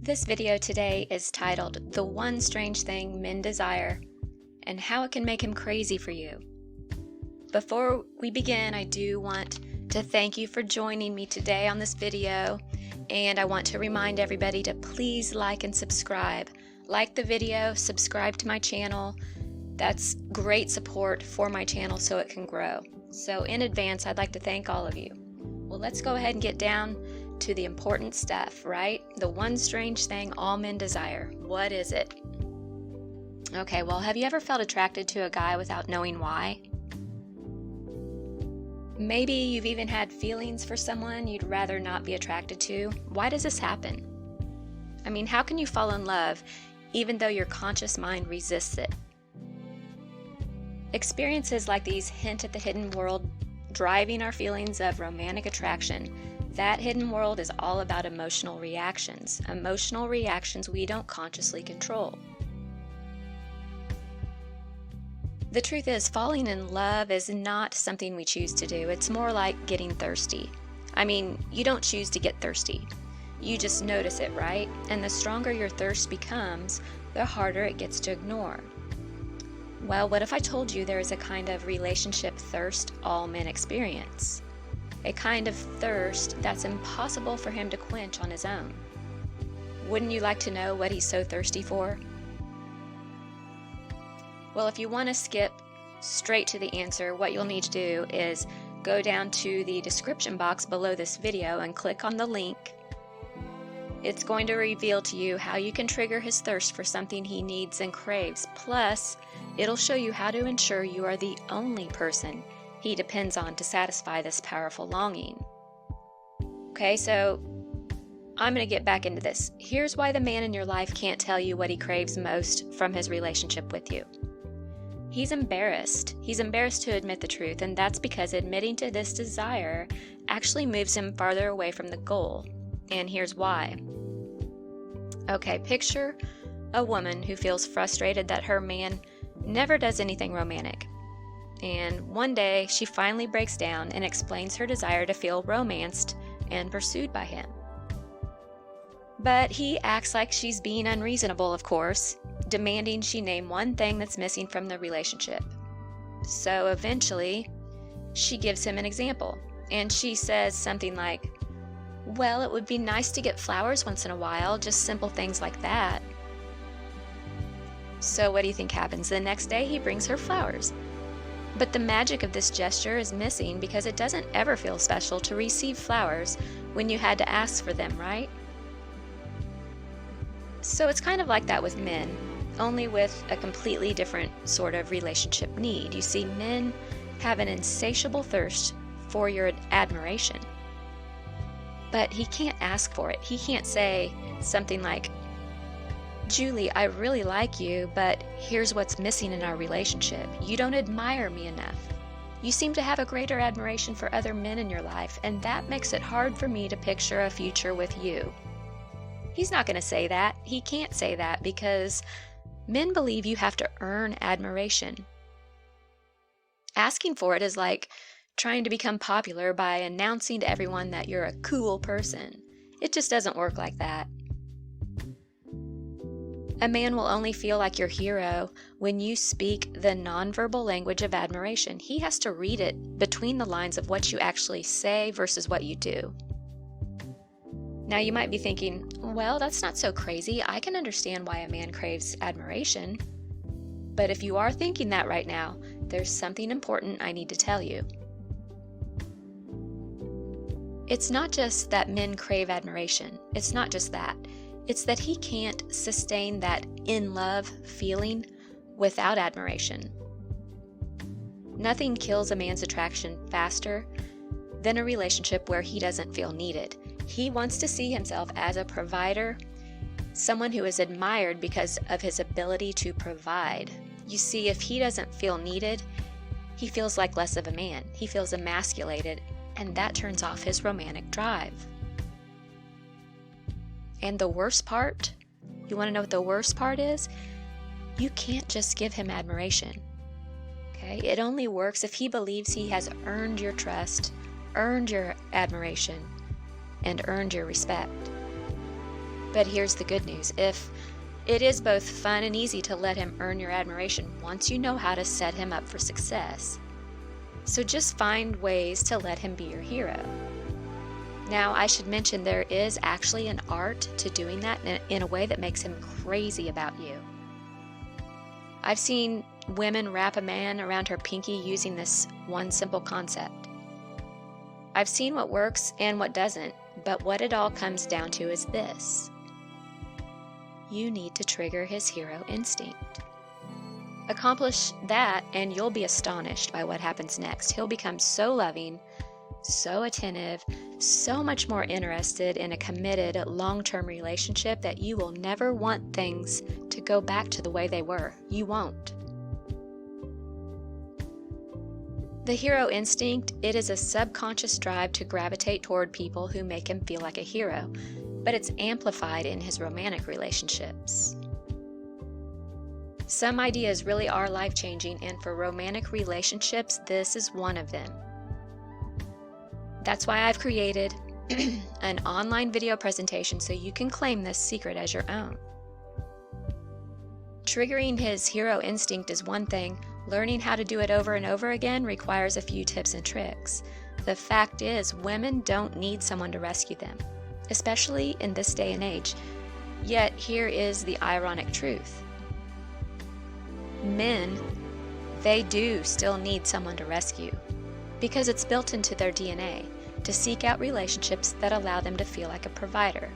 This video today is titled "The One Strange Thing Men Desire and How It Can Make Him Crazy for You." Before we begin, I do want to thank you for joining me today on this video, and I want to remind everybody to please like and subscribe. Like the video, subscribe to my channel. That's great support for my channel so it can grow. So in advance, I'd like to thank all of you. Well, let's go ahead and get down to the important stuff, right? The one strange thing all men desire. What is it? Okay, well, have you ever felt attracted to a guy without knowing why? Maybe you've even had feelings for someone you'd rather not be attracted to. Why does this happen? I mean, how can you fall in love even though your conscious mind resists it? Experiences like these hint at the hidden world driving our feelings of romantic attraction. That hidden world is all about emotional reactions we don't consciously control. The truth is, falling in love is not something we choose to do. It's more like getting thirsty. I mean, you don't choose to get thirsty. You just notice it, right? And the stronger your thirst becomes, the harder it gets to ignore. Well, what if I told you there is a kind of relationship thirst all men experience? A kind of thirst that's impossible for him to quench on his own. Wouldn't you like to know what he's so thirsty for? Well, if you want to skip straight to the answer, what you'll need to do is go down to the description box below this video and click on the link. It's going to reveal to you how you can trigger his thirst for something he needs and craves. Plus, it'll show you how to ensure you are the only person he depends on to satisfy this powerful longing. Okay, so I'm going to get back into this. Here's why the man in your life can't tell you what he craves most from his relationship with you. He's embarrassed. He's embarrassed to admit the truth, and that's because admitting to this desire actually moves him farther away from the goal. And here's why. Okay, picture a woman who feels frustrated that her man never does anything romantic. And one day, she finally breaks down and explains her desire to feel romanced and pursued by him. But he acts like she's being unreasonable, of course, demanding she name one thing that's missing from the relationship. So eventually, she gives him an example, and she says something like, "Well, it would be nice to get flowers once in a while, just simple things like that." So what do you think happens? The next day, he brings her flowers. But the magic of this gesture is missing because it doesn't ever feel special to receive flowers when you had to ask for them, right? So it's kind of like that with men, only with a completely different sort of relationship need. You see, men have an insatiable thirst for your admiration. But he can't ask for it. He can't say something like, "Julie, I really like you, but here's what's missing in our relationship. You don't admire me enough. You seem to have a greater admiration for other men in your life, and that makes it hard for me to picture a future with you." He's not going to say that. He can't say that because men believe you have to earn admiration. Asking for it is like trying to become popular by announcing to everyone that you're a cool person. It just doesn't work like that. A man will only feel like your hero when you speak the nonverbal language of admiration. He has to read it between the lines of what you actually say versus what you do. Now you might be thinking, well, that's not so crazy. I can understand why a man craves admiration. But if you are thinking that right now, there's something important I need to tell you. It's not just that men crave admiration. It's not just that. It's that he can't sustain that in love feeling without admiration. Nothing kills a man's attraction faster than a relationship where he doesn't feel needed. He wants to see himself as a provider, someone who is admired because of his ability to provide. You see, if he doesn't feel needed, he feels like less of a man. He feels emasculated, and that turns off his romantic drive. And the worst part, you want to know what the worst part is? You can't just give him admiration. Okay? It only works if he believes he has earned your trust, earned your admiration, and earned your respect. But here's the good news. If it is both fun and easy to let him earn your admiration once you know how to set him up for success. So just find ways to let him be your hero. Now, I should mention there is actually an art to doing that in a way that makes him crazy about you. I've seen women wrap a man around her pinky using this one simple concept. I've seen what works and what doesn't, but what it all comes down to is this. You need to trigger his hero instinct. Accomplish that and you'll be astonished by what happens next. He'll become so loving, so attentive, so much more interested in a committed, long-term relationship that you will never want things to go back to the way they were. You won't. The hero instinct, it is a subconscious drive to gravitate toward people who make him feel like a hero, but it's amplified in his romantic relationships. Some ideas really are life-changing, and for romantic relationships, this is one of them. That's why I've created an online video presentation so you can claim this secret as your own. Triggering his hero instinct is one thing. Learning how to do it over and over again requires a few tips and tricks. The fact is, women don't need someone to rescue them, especially in this day and age. Yet here is the ironic truth. Men, they do still need someone to rescue, because it's built into their DNA to seek out relationships that allow them to feel like a provider.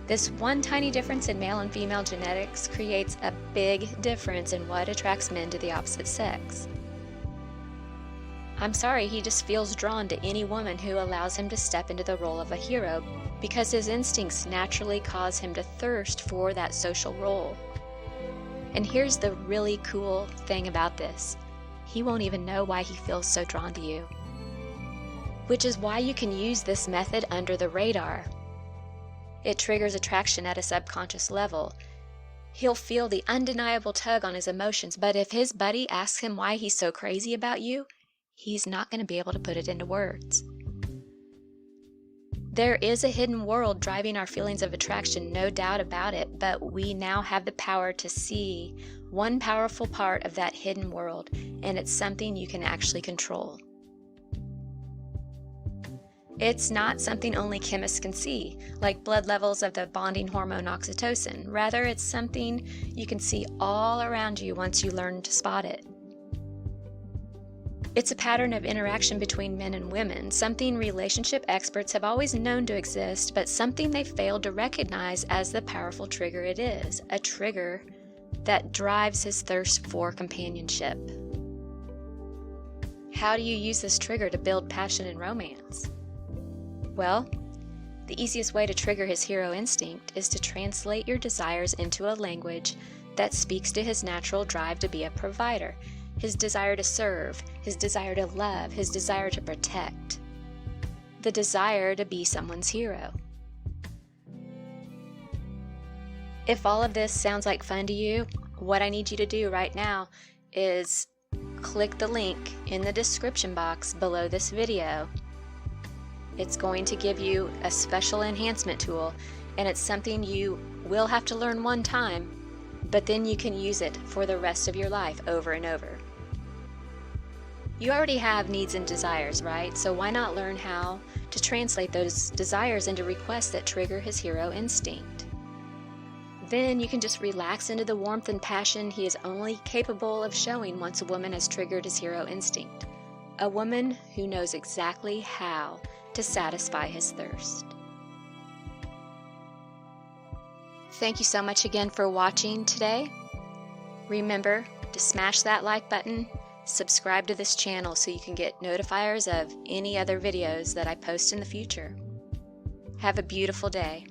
This one tiny difference in male and female genetics creates a big difference in what attracts men to the opposite sex. I'm sorry, he just feels drawn to any woman who allows him to step into the role of a hero because his instincts naturally cause him to thirst for that social role. And here's the really cool thing about this. He won't even know why he feels so drawn to you. Which is why you can use this method under the radar. It triggers attraction at a subconscious level. He'll feel the undeniable tug on his emotions, but if his buddy asks him why he's so crazy about you, he's not going to be able to put it into words. There is a hidden world driving our feelings of attraction, no doubt about it, but we now have the power to see one powerful part of that hidden world, and it's something you can actually control. It's not something only chemists can see, like blood levels of the bonding hormone oxytocin. Rather, it's something you can see all around you once you learn to spot it. It's a pattern of interaction between men and women, something relationship experts have always known to exist, but something they failed to recognize as the powerful trigger it is, a trigger that drives his thirst for companionship. How do you use this trigger to build passion and romance? Well, the easiest way to trigger his hero instinct is to translate your desires into a language that speaks to his natural drive to be a provider, his desire to serve, his desire to love, his desire to protect, the desire to be someone's hero. If all of this sounds like fun to you, what I need you to do right now is click the link in the description box below this video. It's going to give you a special enhancement tool, and it's something you will have to learn one time, but then you can use it for the rest of your life over and over. You already have needs and desires, right? So why not learn how to translate those desires into requests that trigger his hero instinct? Then you can just relax into the warmth and passion he is only capable of showing once a woman has triggered his hero instinct. A woman who knows exactly how to satisfy his thirst. Thank you so much again for watching today. Remember to smash that like button, subscribe to this channel so you can get notifiers of any other videos that I post in the future. Have a beautiful day.